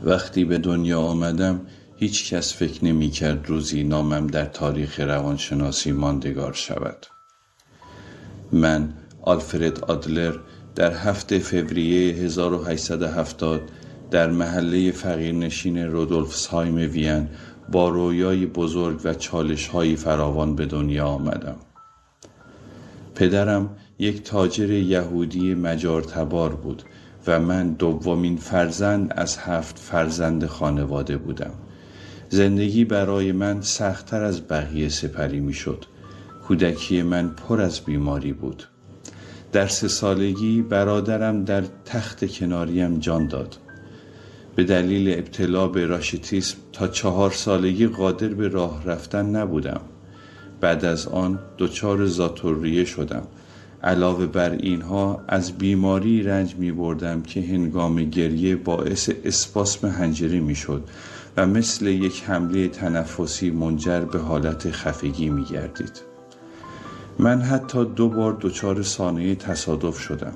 وقتی به دنیا آمدم هیچ کس فکر نمی کرد روزی نامم در تاریخ روانشناسی ماندگار شود. من آلفرد آدلر در 7 فوریه 1870 در محله فقیرنشین رودولفسهایم وین با رویای بزرگ و چالش‌های فراوان به دنیا آمدم. پدرم یک تاجر یهودی مجارتبار بود و من دومین فرزند از 7 فرزند خانواده بودم. زندگی برای من سخت‌تر از بقیه سپری می‌شد. کودکی من پر از بیماری بود. در 3 سالگی برادرم در تخت کناریم جان داد. به دلیل ابتلا به راشیتیسم تا 4 سالگی قادر به راه رفتن نبودم. بعد از آن دچار ذات‌الریه شدم. علاوه بر اینها از بیماری رنج می بردم که هنگام گریه باعث اسپاسم حنجره می شد و مثل یک حمله تنفسی منجر به حالت خفگی می گردید. من حتی 2 بار دچار سانحه تصادف شدم.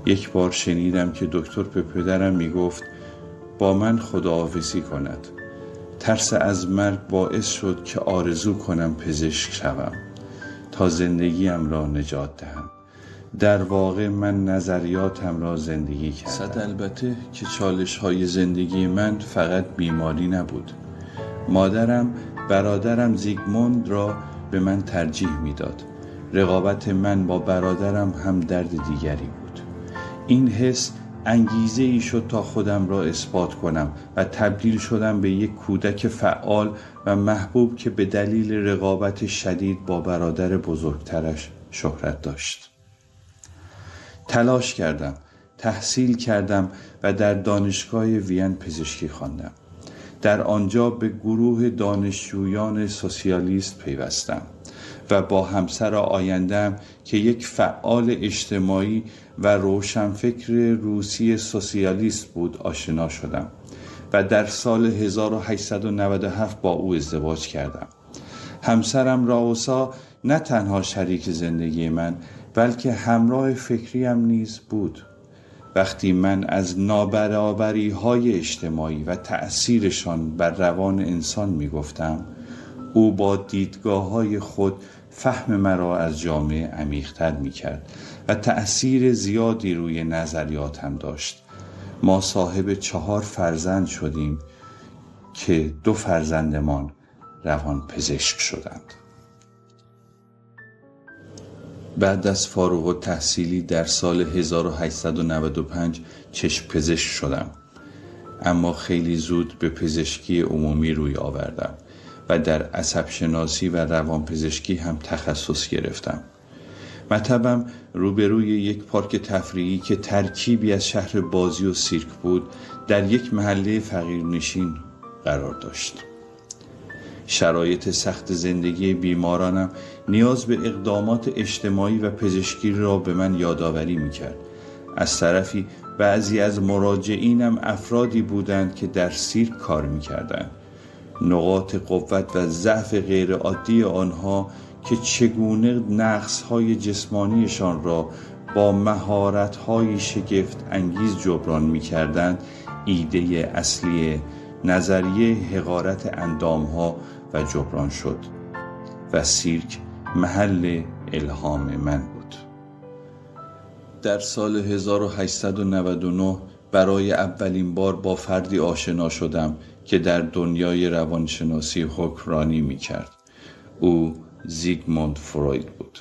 یک بار شنیدم که دکتر به پدرم می گفت با من خداحافظی کند. ترس از مرگ باعث شد که آرزو کنم پزشک شوم تا زندگیم را نجات دهم. در واقع من نظریاتم را زندگی کردم. صد البته که چالش‌های زندگی من فقط بیماری نبود. مادرم برادرم زیگموند را به من ترجیح میداد. رقابت من با برادرم هم درد دیگری بود. این حس انگیزه ای شد تا خودم را اثبات کنم و تبدیل شدم به یک کودک فعال و محبوب که به دلیل رقابت شدید با برادر بزرگترش شهرت داشت. تلاش کردم، تحصیل کردم و در دانشگاه وین پزشکی خواندم. در آنجا به گروه دانشجویان سوسیالیست پیوستم و با همسر آینده‌ام که یک فعال اجتماعی و روشنفکر روسی سوسیالیست بود آشنا شدم و در سال 1897 با او ازدواج کردم. همسرم راوسا نه تنها شریک زندگی من بلکه همراه فکریم نیز بود. وقتی من از نابرابری‌های اجتماعی و تأثیرشان بر روان انسان می‌گفتم، او با دیدگاه‌های خود فهم مرا از جامعه عمیق‌تر می‌کرد و تأثیر زیادی روی نظریاتم داشت. ما صاحب 4 فرزند شدیم که 2 فرزندمان روان پزشک شدند. بعد از فارغ التحصیلی در سال 1895 چشم پزشک شدم، اما خیلی زود به پزشکی عمومی روی آوردم و در عصب شناسی و روان پزشکی هم تخصص گرفتم. مطبم روبروی یک پارک تفریحی که ترکیبی از شهر بازی و سیرک بود در یک محله فقیرنشین قرار داشت. شرایط سخت زندگی بیمارانم نیاز به اقدامات اجتماعی و پزشکی را به من یادآوری می‌کرد. از طرفی بعضی از مراجعینم افرادی بودند که در سیرک کار می‌کردند. نقاط قوت و ضعف غیرعادی آنها که چگونه نقص‌های جسمانیشان را با مهارت‌های شگفت انگیز جبران می‌کردند، ایده اصلی نظریه حقارت اندام‌ها و جبران شد و سیرک محل الهام من بود. در سال 1899 برای اولین بار با فردی آشنا شدم که در دنیای روانشناسی حکمرانی می‌کرد. او زیگموند فروید بود.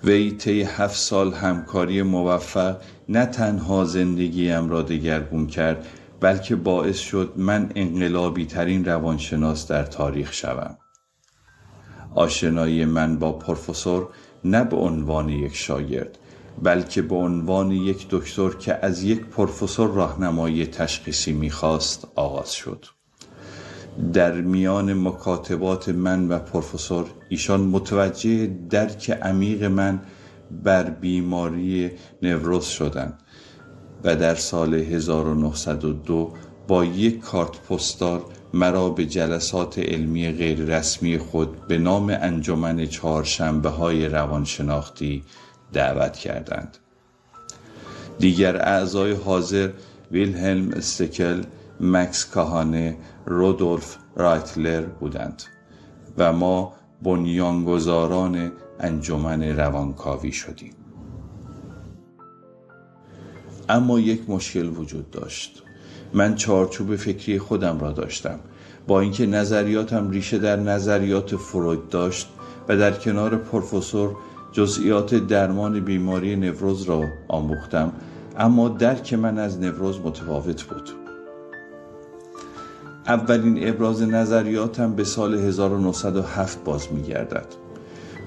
وی طی 7 سال همکاری موفق نه تنها زندگیم را دگرگون کرد بلکه باعث شد من انقلابی ترین روانشناس در تاریخ شوم. آشنایی من با پروفسور نه به عنوان یک شاگرد بلکه به عنوان یک دکتر که از یک پروفسور راهنمایی تشخیصی می‌خواست آغاز شد. در میان مکاتبات من و پروفسور ایشان متوجه درک عمیق من بر بیماری نوروز شدند و در سال 1902 با یک کارت پستال مرا به جلسات علمی غیر رسمی خود به نام انجمن 4 شنبه‌های روانشناختی دعوت کردند. دیگر اعضای حاضر ویلهلم استکل، مکس کاهانه، رودولف رایتلر بودند و ما بنیانگذاران انجمن روانکاوی شدیم. اما یک مشکل وجود داشت. من چارچوب فکری خودم را داشتم. با اینکه نظریاتم ریشه در نظریات فروید داشت و در کنار پروفسور جزئیات درمان بیماری نوروز را آموختم، اما درک من از نوروز متفاوت بود. اولین ابراز نظریاتم به سال 1907 باز می‌گردد.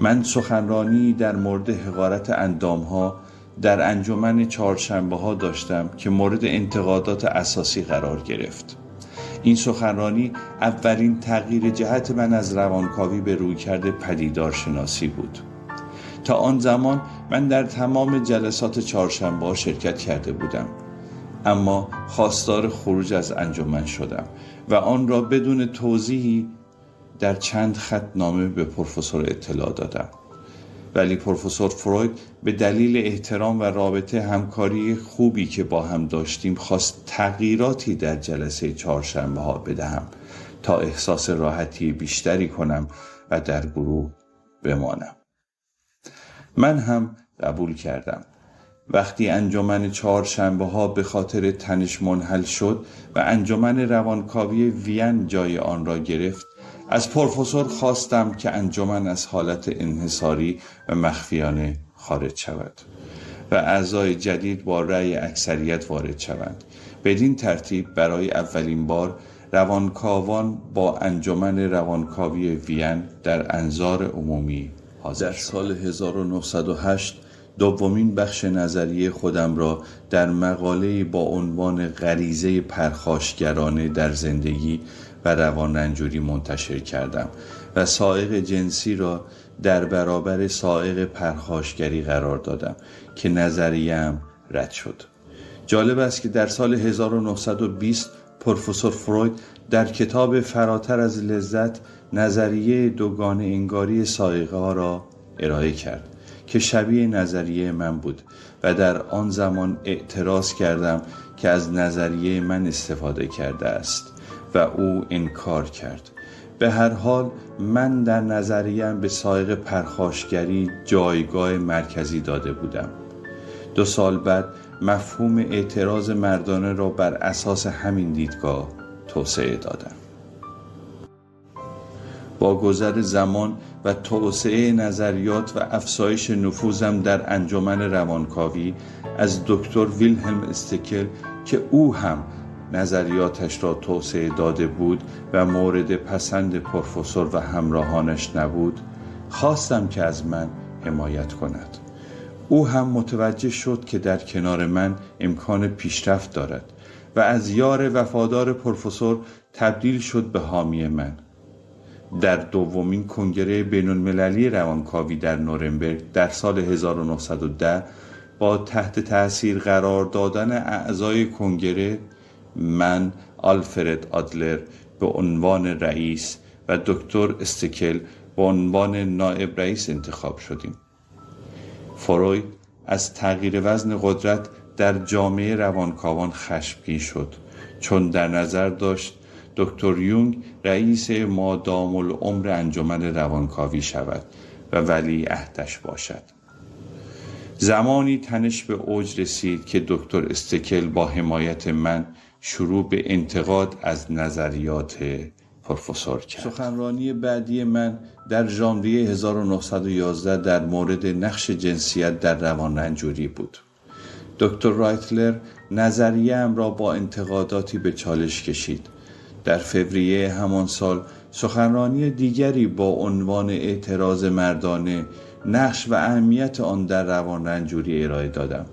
من سخنرانی در مورد حقارت اندام‌ها در انجمن چهارشنبه‌ها داشتم که مورد انتقادات اساسی قرار گرفت. این سخنرانی اولین تغییر جهت من از روانکاوی به رویکرد پدیدارشناسی بود. تا آن زمان من در تمام جلسات چهارشنبه‌ها شرکت کرده بودم، اما خواستار خروج از انجمن شدم و آن را بدون توضیحی در چند خط نامه به پروفسور اطلاع دادم. ولی پروفسور فروید به دلیل احترام و رابطه همکاری خوبی که با هم داشتیم خواست تغییراتی در جلسه چهارشنبه‌ها بدهم تا احساس راحتی بیشتری کنم و در گروه بمانم. من هم قبول کردم. وقتی انجمن چهارشنبه‌ها به خاطر تنش منحل شد و انجمن روانکاوی وین جای آن را گرفت، از پروفسور خواستم که انجمن از حالت انحصاری و مخفیانه خارج شود و اعضای جدید با رأی اکثریت وارد شوند. بدین ترتیب برای اولین بار روانکاوان با انجمن روانکاوی وین در انظار عمومی حاضر شد. در سال 1908 دومین بخش نظریه خودم را در مقاله‌ای با عنوان غریزه پرخاشگرانه در زندگی و روان رنجوری منتشر کردم و سائق جنسی را در برابر سائق پرخاشگری قرار دادم که نظریه‌ام رد شد. جالب است که در سال 1920 پروفسور فروید در کتاب فراتر از لذت نظریه دوگانه انگاری سائقه ها را ارائه کرد که شبیه نظریه من بود و در آن زمان اعتراض کردم که از نظریه من استفاده کرده است و او انکار کرد. به هر حال من در نظریه‌ام به سائق پرخاشگری جایگاه مرکزی داده بودم. 2 سال بعد مفهوم اعتراض مردانه را بر اساس همین دیدگاه توسعه دادم. با گذر زمان و توسعه نظریات و افزایش نفوذم در انجمن روانکاوی از دکتر ویلهلم استکل که او هم نظریاتش را توسعه داده بود و مورد پسند پروفسور و همراهانش نبود، خواستم که از من حمایت کند. او هم متوجه شد که در کنار من امکان پیشرفت دارد و از یار وفادار پروفسور تبدیل شد به حامی من. در دومین کنگره بین‌المللی روانکاوی در نورنبرگ در سال 1910 با تحت تأثیر قرار دادن اعضای کنگره، من، آلفرد آدلر به عنوان رئیس و دکتر استکل به عنوان نایب رئیس انتخاب شدیم. فروید از تغییر وزن قدرت در جامعه روانکاوان خشمگین شد، چون در نظر داشت دکتر یونگ رئیس مادام العمر انجمن روانکاوی شود و ولی عهدش باشد. زمانی تنش به اوج رسید که دکتر استکل با حمایت من شروع به انتقاد از نظریات پروفسور کرد. سخنرانی بعدی من در ژانویه 1911 در مورد نقش جنسیت در روان رنجوری بود. دکتر رایتلر نظریه‌ام را با انتقاداتی به چالش کشید. در فوریه همان سال سخنرانی دیگری با عنوان اعتراض مردانه، نقش و اهمیت آن در روان رنجوری ارائه دادم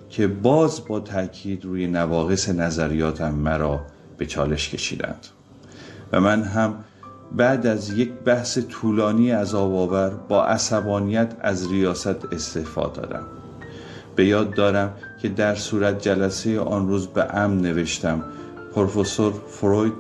که باز با تاکید روی نواقص نظریاتم مرا به چالش کشیدند و من هم بعد از یک بحث طولانی عذاب‌آور با عصبانیت از ریاست استعفا دادم. به یاد دارم که در صورت جلسه آن روز به عمد نوشتم پروفسور فروید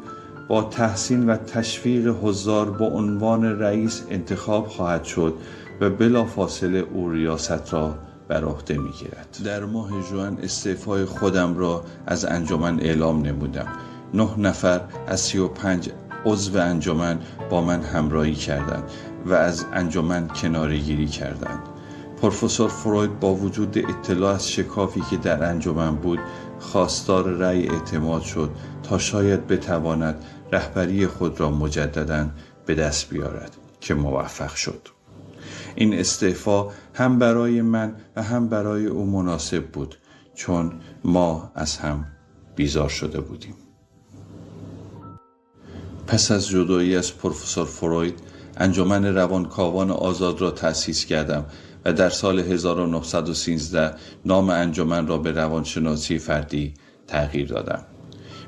با تحسین و تشویق حضار به عنوان رئیس انتخاب خواهد شد و بلافاصله او ریاست را بر عهده می‌گیرد. در ماه ژوئن استعفای خودم را از انجمن اعلام نمودم. 9 نفر از 35 عضو انجمن با من همراهی کردند و از انجمن کناره‌گیری کردند. پروفسور فروید با وجود اطلاع از شکافی که در انجمن بود خواستار رأی اعتماد شد تا شاید بتواند رهبری خود را مجدداً به دست بیارد که موفق شد. این استعفا هم برای من و هم برای او مناسب بود، چون ما از هم بیزار شده بودیم. پس از جدایی از پروفسور فروید، انجمن روانکاوان آزاد را تأسیس کردم و در سال 1913 نام انجمن را به روانشناسی فردی تغییر دادم.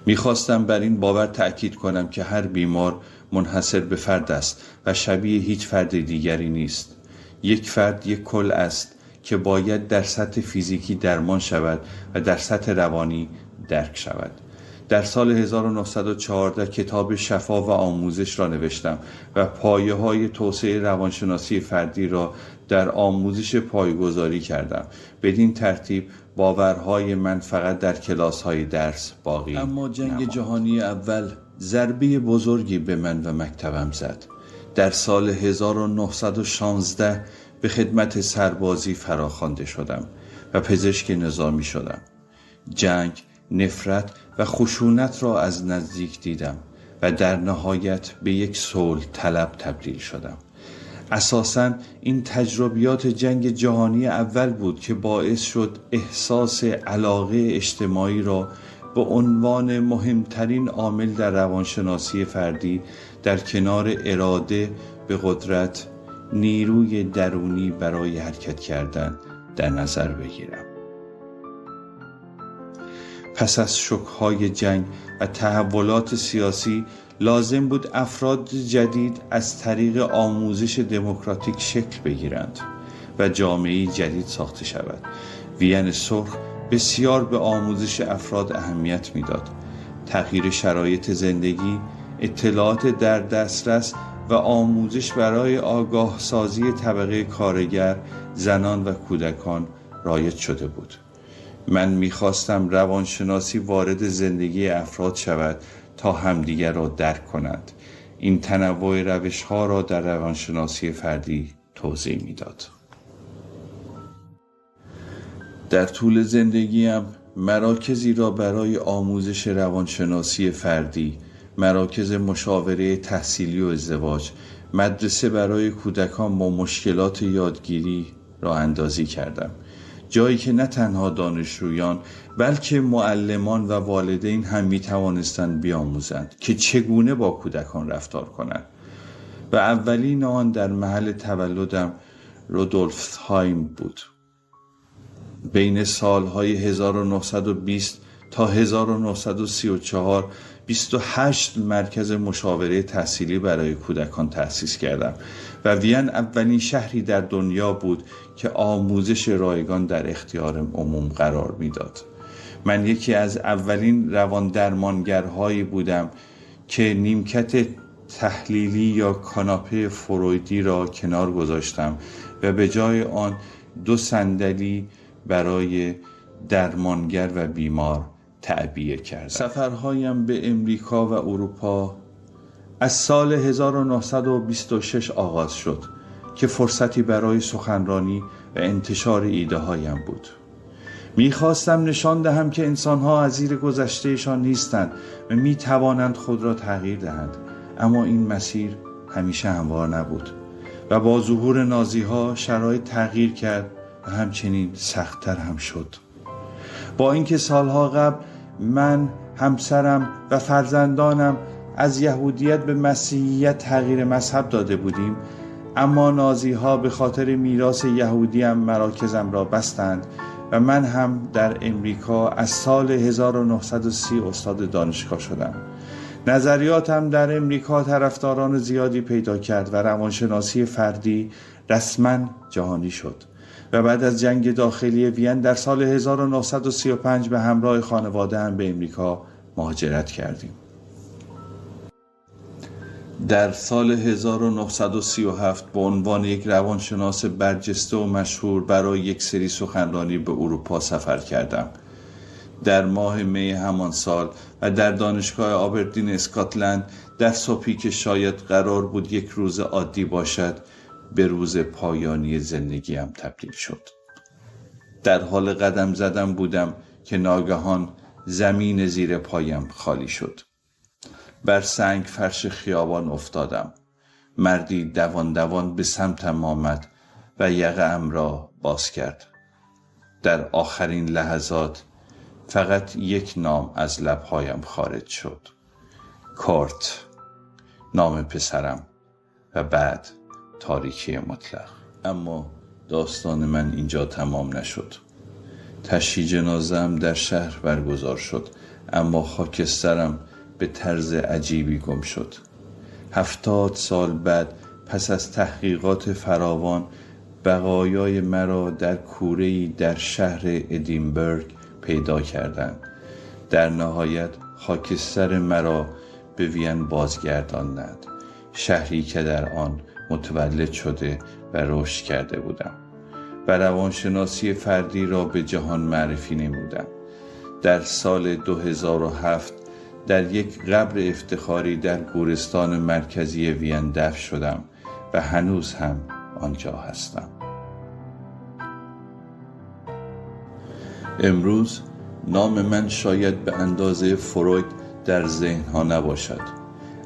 می‌خواستم بر این باور تأکید کنم که هر بیمار منحصر به فرد است و شبیه هیچ فرد دیگری نیست. یک فرد یک کل است که باید در سطح فیزیکی درمان شود و در سطح روانی درک شود. در سال 1914 کتاب شفا و آموزش را نوشتم و پایه‌های توسعه روانشناسی فردی را در آموزش پایه‌گذاری کردم. بدین ترتیب باورهای من فقط در کلاس‌های درس باقی نماند. اما جنگ جهانی اول ضربه بزرگی به من و مکتبم زد. در سال 1916 به خدمت سربازی فراخوانده شدم و پزشک نظامی شدم. جنگ، نفرت و خشونت را از نزدیک دیدم و در نهایت به یک صلح طلب تبدیل شدم. اساساً این تجربیات جنگ جهانی اول بود که باعث شد احساس علاقه اجتماعی را به عنوان مهمترین عامل در روانشناسی فردی در کنار اراده به قدرت، نیروی درونی برای حرکت کردن در نظر بگیرم. پس از شوک‌های جنگ و تحولات سیاسی لازم بود افراد جدید از طریق آموزش دموکراتیک شکل بگیرند و جامعه‌ای جدید ساخته شود. وین سرخ بسیار به آموزش افراد اهمیت میداد. تغییر شرایط زندگی، اطلاعات در دسترس و آموزش برای آگاه سازی طبقه کارگر، زنان و کودکان رایج شده بود. من می‌خواستم روانشناسی وارد زندگی افراد شود تا همدیگر را درک کنند. این تنوع روش‌ها را در روانشناسی فردی توضیح می‌داد. در طول زندگیم مراکزی را برای آموزش روانشناسی فردی، مراکز مشاوره تحصیلی و ازدواج، مدرسه برای کودکان با مشکلات یادگیری راه اندازی کردم. جایی که نه تنها دانشجویان بلکه معلمان و والدین هم می توانستند بیاموزند که چگونه با کودکان رفتار کنند. و اولین آن در محل تولدم رودولفسهایم بود. بین سالهای 1920 تا 1934 28 مرکز مشاوره تحصیلی برای کودکان تأسیس کردم و وین اولین شهری در دنیا بود که آموزش رایگان در اختیار عموم قرار میداد. من یکی از اولین روان درمانگرهایی بودم که نیمکت تحلیلی یا کاناپه فرویدی را کنار گذاشتم و به جای آن 2 صندلی برای درمانگر و بیمار تعبیه کردم. سفرهایم به امریکا و اروپا از سال 1926 آغاز شد که فرصتی برای سخنرانی و انتشار ایده هایم بود. میخواستم نشان دهم که انسانها از زیر گذشتهشان نیستند و میتوانند خود را تغییر دهند. اما این مسیر همیشه هموار نبود و با ظهور نازیها شرایط تغییر کرد و همچنین سخت‌تر هم شد. با اینکه سالها قبل من، همسرم و فرزندانم از یهودیت به مسیحیت تغییر مذهب داده بودیم، اما نازیها به خاطر میراث یهودیم مراکزم را بستند و من هم در امریکا از سال 1930 استاد دانشگاه شدم. نظریاتم در امریکا طرفداران زیادی پیدا کرد و روانشناسی فردی رسما جهانی شد و بعد از جنگ داخلی وین در سال 1935 به همراه خانواده هم به امریکا مهاجرت کردیم. در سال 1937 به عنوان یک روانشناس برجسته و مشهور برای یک سری سخنرانی به اروپا سفر کردم. در ماه می همان سال و در دانشگاه آبردین اسکاتلند در صبحی که شاید قرار بود یک روز عادی باشد به روز پایانی زندگیم تبدیل شد. در حال قدم زدن بودم که ناگهان زمین زیر پایم خالی شد. بر سنگ فرش خیابان افتادم. مردی دوان دوان به سمتم آمد و یقه‌ام را باز کرد. در آخرین لحظات فقط یک نام از لبهایم خارج شد. کورت، نام پسرم، و بعد تاریکی مطلق. اما داستان من اینجا تمام نشد. تشییع جنازه‌ام در شهر برگزار شد، اما خاکسترم به طرز عجیبی گم شد. 70 سال بعد پس از تحقیقات فراوان بقایای مرا در کوره‌ای در شهر ادینبرگ پیدا کردند. در نهایت خاکستر مرا به وین بازگرداندند، شهری که در آن متولد شده و رشد کرده بودم و روانشناسی فردی را به جهان معرفی نمودم. در سال 2007 در یک قبر افتخاری در گورستان مرکزی وین دفن شدم و هنوز هم آنجا هستم. امروز نام من شاید به اندازه فروید در ذهنها نباشد،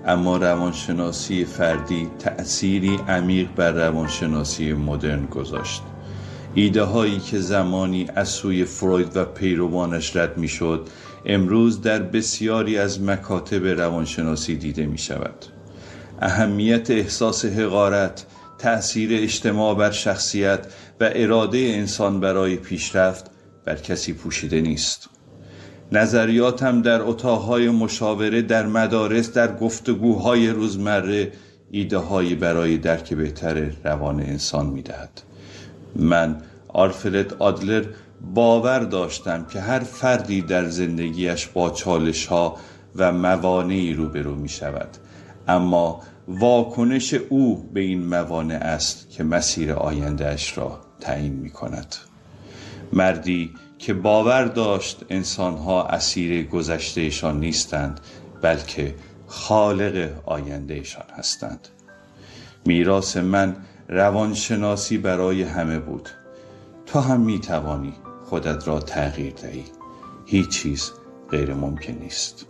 اما روانشناسی فردی تأثیری عمیق بر روانشناسی مدرن گذاشت. ایده هایی که زمانی از سوی فروید و پیروانش رد می شد، امروز در بسیاری از مکاتب روانشناسی دیده می شود. اهمیت احساس حقارت، تأثیر اجتماع بر شخصیت و اراده انسان برای پیشرفت بر کسی پوشیده نیست. نظریاتم در اتاقهای مشاوره، در مدارس، در گفتگوهای روزمره ایده‌هایی برای درک بهتر روان انسان می‌دهد. من آلفرد آدلر باور داشتم که هر فردی در زندگیش با چالش‌ها و موانعی روبرو می‌شود، اما واکنش او به این موانع است که مسیر آینده‌اش را تعیین می‌کند. مردی که باور داشت انسان‌ها اسیر گذشتهشان نیستند، بلکه خالق آیندهشان هستند. میراث من روانشناسی برای همه بود. تو هم میتوانی خودت را تغییر دهی. هیچ چیز غیر ممکن نیست.